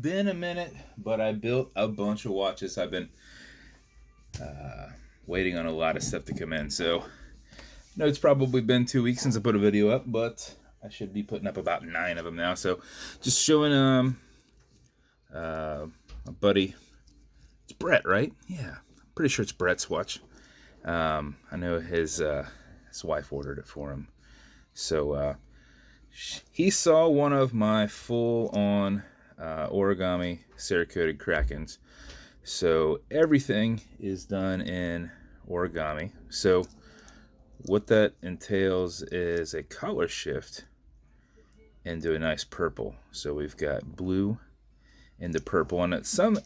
been a minute, but I built a bunch of watches. I've been waiting on a lot of stuff to come in. So, no, it's probably been 2 weeks since I put a video up, but I should be putting up about 9 of them now. So, just showing a buddy. It's Brett, right? Yeah, I'm pretty sure it's Brett's watch. I know his wife ordered it for him. So he saw one of my full-on origami cerakoted Krakens. So everything is done in origami. So what that entails is a color shift into a nice purple. So we've got blue into purple, and at some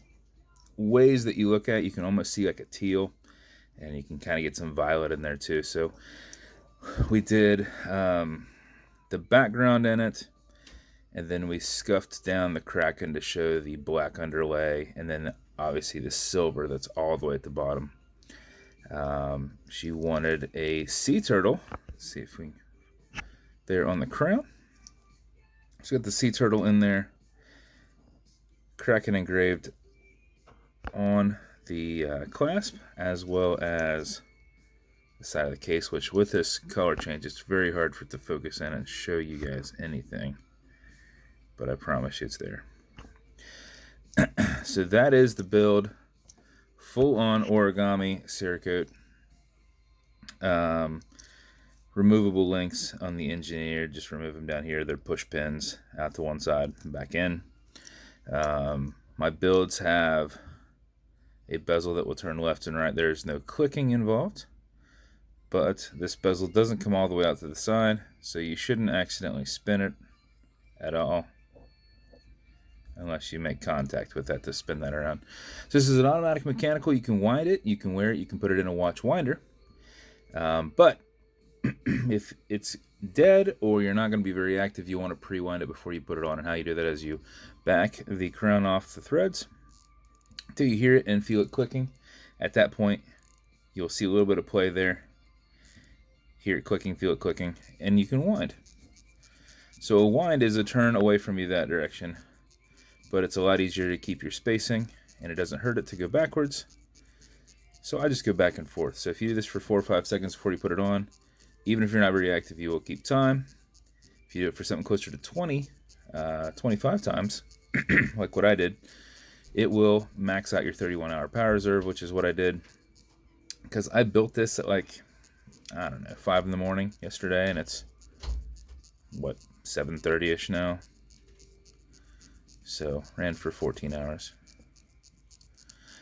ways that you look at, you can almost see like a teal, and you can kind of get some violet in there too. So we did the background in it, and then we scuffed down the Kraken to show the black underlay, and then obviously the silver that's all the way at the bottom. She wanted a sea turtle. Let's see if we there on the crown. So got the sea turtle in there, Kraken engraved on the clasp, as well as the side of the case, which with this color change, it's very hard for it to focus in and show you guys anything, but I promise you it's there. So that is the build, full-on origami cerakote. Removable links on the engineer, just remove them down here. They're push pins out to one side and back in. My builds have a bezel that will turn left and right. There's no clicking involved, but this bezel doesn't come all the way out to the side, so you shouldn't accidentally spin it at all unless you make contact with that to spin that around. So this is an automatic mechanical. You can wind it, you can wear it, you can put it in a watch winder, but if it's dead or you're not going to be very active, you want to pre-wind it before you put it on. And how you do that is you back the crown off the threads until you hear it and feel it clicking. At that point, you'll see a little bit of play there. Hear it clicking, feel it clicking, and you can wind. So a wind is a turn away from you that direction, but it's a lot easier to keep your spacing, and it doesn't hurt it to go backwards. So I just go back and forth. So if you do this for 4 or 5 seconds before you put it on, even if you're not very active, you will keep time. If you do it for something closer to 20, 25 times, like what I did, it will max out your 31-hour power reserve, which is what I did. Because I built this at like, I don't know, 5 in the morning yesterday, and it's, what, 7:30-ish now? So, ran for 14 hours.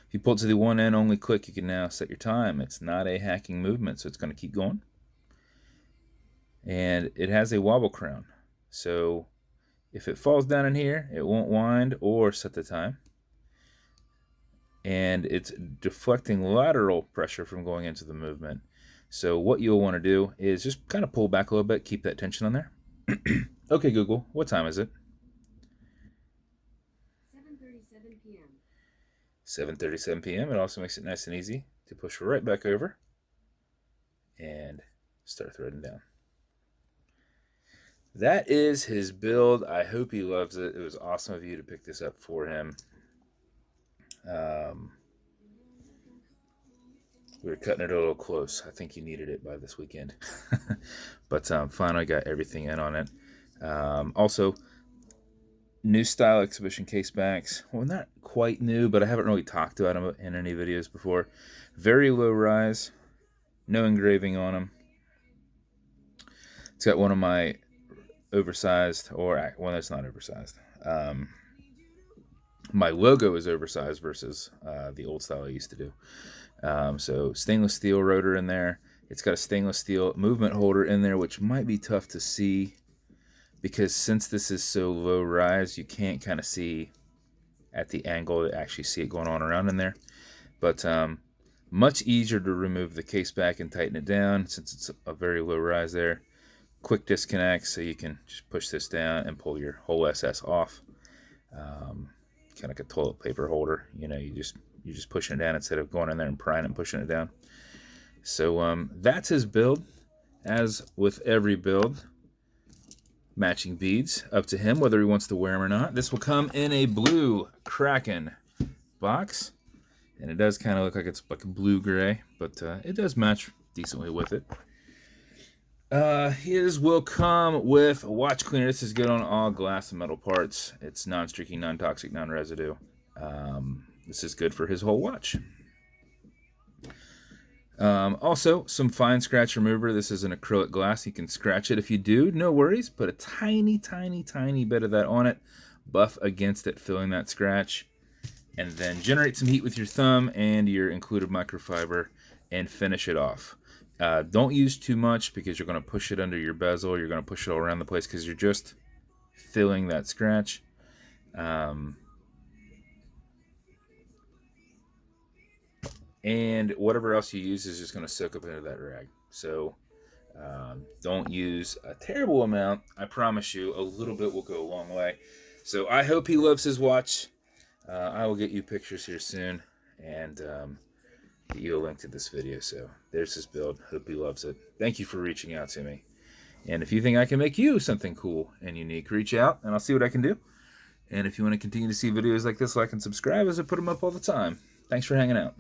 If you pull it to the one end, only click, you can now set your time. It's not a hacking movement, so it's going to keep going. And it has a wobble crown. So, if it falls down in here, it won't wind or set the time. And it's deflecting lateral pressure from going into the movement. So what you'll want to do is just kind of pull back a little bit, keep that tension on there. Okay, Google, what time is it? 7:37 p.m. 7:37 p.m. It also makes it nice and easy to push right back over and start threading down. That is his build. I hope he loves it. It was awesome of you to pick this up for him. We were cutting it a little close. I think he needed it by this weekend. But finally got everything in on it. Also, new style exhibition casebacks. Well, not quite new, but I haven't really talked about them in any videos before. Very low rise. No engraving on them. It's got one of my oversized, or one that's not oversized. My logo is oversized versus the old style I used to do. So stainless steel rotor in there. It's got a stainless steel movement holder in there, which might be tough to see because since this is so low rise, you can't kind of see at the angle to actually see it going on around in there. But much easier to remove the case back and tighten it down since it's a very low rise there. Quick disconnect, so you can just push this down and pull your whole SS off. Kind of like a toilet paper holder. You know, you're just pushing it down instead of going in there and prying it and pushing it down. So that's his build. As with every build, Matching beads, up to him whether he wants to wear them or not. This will come in a blue Kraken box, and it does kind of look like it's like a blue-gray, but it does match decently with it. His will come with a watch cleaner. This is good on all glass and metal parts. It's non-streaky, non-toxic, non-residue. This is good for his whole watch. Also, some fine scratch remover. This is an acrylic glass. You can scratch it if you do. No worries. Put a tiny, tiny, tiny bit of that on it. Buff against it, filling that scratch. And then generate some heat with your thumb and your included microfiber and finish it off. Don't use too much because you're going to push it under your bezel. You're going to push it all around the place because you're just filling that scratch. And whatever else you use is just going to soak up into that rag. So don't use a terrible amount. I promise you a little bit will go a long way. So I hope he loves his watch. I will get you pictures here soon and get you a link to this video. So there's his build. Hope he loves it. Thank you for reaching out to me. And if you think I can make you something cool and unique, reach out and I'll see what I can do. And if you want to continue to see videos like this, like and subscribe as I put them up all the time. Thanks for hanging out.